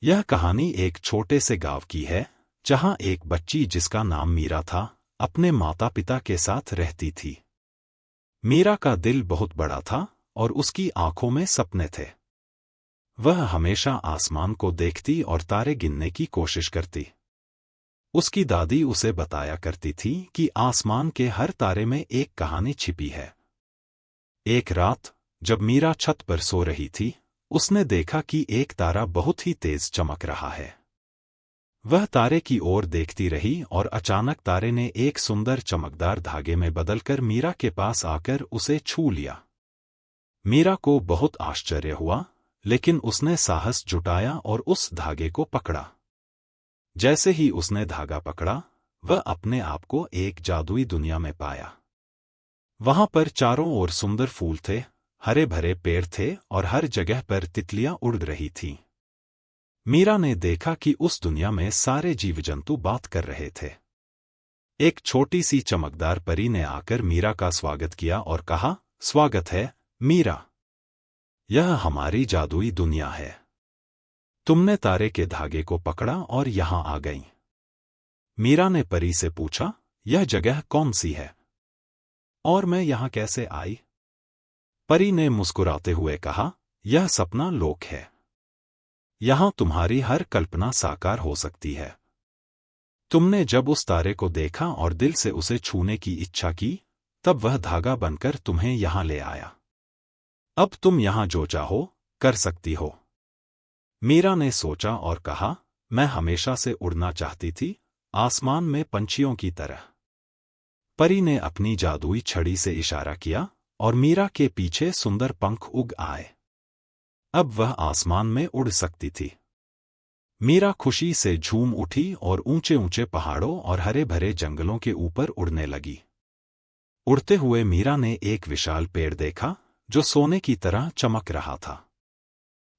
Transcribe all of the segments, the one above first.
यह कहानी एक छोटे से गांव की है, जहां एक बच्ची जिसका नाम मीरा था, अपने माता पिता के साथ रहती थी। मीरा का दिल बहुत बड़ा था और उसकी आंखों में सपने थे। वह हमेशा आसमान को देखती और तारे गिनने की कोशिश करती। उसकी दादी उसे बताया करती थी कि आसमान के हर तारे में एक कहानी छिपी है। एक रात, जब मीरा छत पर सो रही थी, उसने देखा कि एक तारा बहुत ही तेज चमक रहा है। वह तारे की ओर देखती रही और अचानक तारे ने एक सुंदर चमकदार धागे में बदलकर मीरा के पास आकर उसे छू लिया। मीरा को बहुत आश्चर्य हुआ, लेकिन उसने साहस जुटाया और उस धागे को पकड़ा। जैसे ही उसने धागा पकड़ा, वह अपने आप को एक जादुई दुनिया में पाया। वहां पर चारों ओर सुंदर फूल थे, हरे भरे पेड़ थे और हर जगह पर तितलियां उड़ रही थीं। मीरा ने देखा कि उस दुनिया में सारे जीव जंतु बात कर रहे थे। एक छोटी सी चमकदार परी ने आकर मीरा का स्वागत किया और कहा, स्वागत है, मीरा। यह हमारी जादुई दुनिया है। तुमने तारे के धागे को पकड़ा और यहां आ गई। मीरा ने परी से पूछा, यह जगह कौन सी है और मैं यहां कैसे आई? परी ने मुस्कुराते हुए कहा, यह सपना लोक है। यहां तुम्हारी हर कल्पना साकार हो सकती है। तुमने जब उस तारे को देखा और दिल से उसे छूने की इच्छा की, तब वह धागा बनकर तुम्हें यहां ले आया। अब तुम यहां जो चाहो कर सकती हो। मीरा ने सोचा और कहा, मैं हमेशा से उड़ना चाहती थी, आसमान में पंछियों की तरह। परी ने अपनी जादुई छड़ी से इशारा किया और मीरा के पीछे सुंदर पंख उग आए। अब वह आसमान में उड़ सकती थी। मीरा खुशी से झूम उठी और ऊंचे ऊंचे पहाड़ों और हरे भरे जंगलों के ऊपर उड़ने लगी। उड़ते हुए मीरा ने एक विशाल पेड़ देखा, जो सोने की तरह चमक रहा था।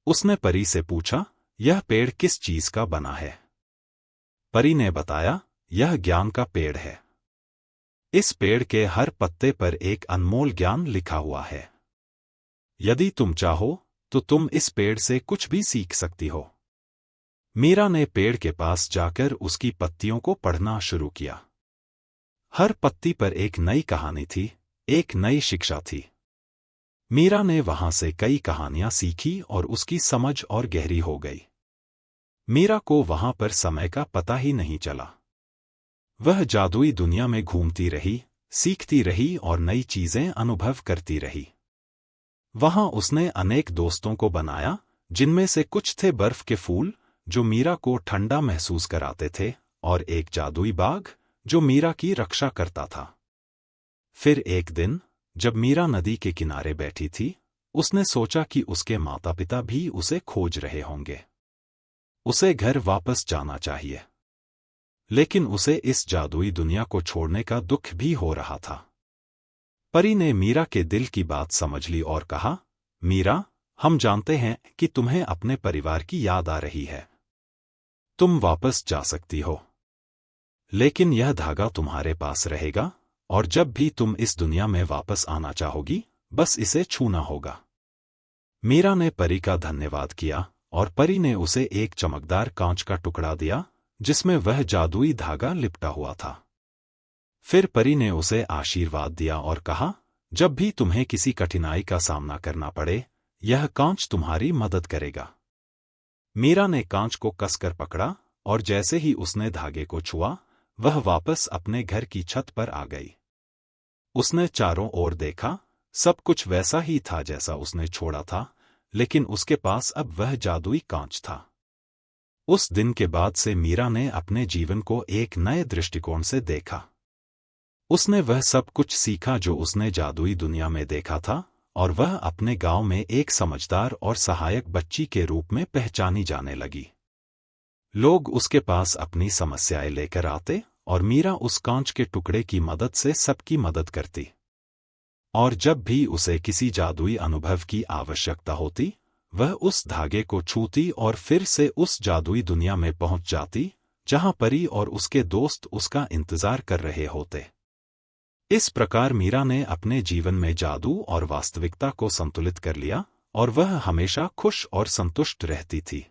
उसने परी से पूछा, यह पेड़ किस चीज का बना है? परी ने बताया, यह ज्ञान का पेड़ है। इस पेड़ के हर पत्ते पर एक अनमोल ज्ञान लिखा हुआ है। यदि तुम चाहो तो तुम इस पेड़ से कुछ भी सीख सकती हो। मीरा ने पेड़ के पास जाकर उसकी पत्तियों को पढ़ना शुरू किया। हर पत्ती पर एक नई कहानी थी, एक नई शिक्षा थी। मीरा ने वहां से कई कहानियां सीखी और उसकी समझ और गहरी हो गई। मीरा को वहां पर समय का पता ही नहीं चला। वह जादुई दुनिया में घूमती रही, सीखती रही और नई चीजें अनुभव करती रही। वहां उसने अनेक दोस्तों को बनाया, जिनमें से कुछ थे बर्फ के फूल, जो मीरा को ठंडा महसूस कराते थे, और एक जादुई बाग, जो मीरा की रक्षा करता था। फिर एक दिन, जब मीरा नदी के किनारे बैठी थी, उसने सोचा कि उसके माता पिता भी उसे खोज रहे होंगे। उसे घर वापस जाना चाहिए। लेकिन उसे इस जादुई दुनिया को छोड़ने का दुख भी हो रहा था। परी ने मीरा के दिल की बात समझ ली और कहा, मीरा, हम जानते हैं कि तुम्हें अपने परिवार की याद आ रही है। तुम वापस जा सकती हो। लेकिन यह धागा तुम्हारे पास रहेगा, और जब भी तुम इस दुनिया में वापस आना चाहोगी, बस इसे छूना होगा। मीरा ने परी का धन्यवाद किया और परी ने उसे एक चमकदार कांच का टुकड़ा दिया, जिसमें वह जादुई धागा लिपटा हुआ था। फिर परी ने उसे आशीर्वाद दिया और कहा, जब भी तुम्हें किसी कठिनाई का सामना करना पड़े, यह कांच तुम्हारी मदद करेगा। मीरा ने कांच को कसकर पकड़ा और जैसे ही उसने धागे को छुआ, वह वापस अपने घर की छत पर आ गई। उसने चारों ओर देखा, सब कुछ वैसा ही था जैसा उसने छोड़ा था, लेकिन उसके पास अब वह जादुई कांच था। उस दिन के बाद से मीरा ने अपने जीवन को एक नए दृष्टिकोण से देखा। उसने वह सब कुछ सीखा जो उसने जादुई दुनिया में देखा था, और वह अपने गांव में एक समझदार और सहायक बच्ची के रूप में पहचानी जाने लगी। लोग उसके पास अपनी समस्याएं लेकर आते और मीरा उस कांच के टुकड़े की मदद से सबकी मदद करती। और जब भी उसे किसी जादुई अनुभव की आवश्यकता होती, वह उस धागे को छूती और फिर से उस जादुई दुनिया में पहुंच जाती, जहां परी और उसके दोस्त उसका इंतजार कर रहे होते। इस प्रकार मीरा ने अपने जीवन में जादू और वास्तविकता को संतुलित कर लिया, और वह हमेशा खुश और संतुष्ट रहती थी।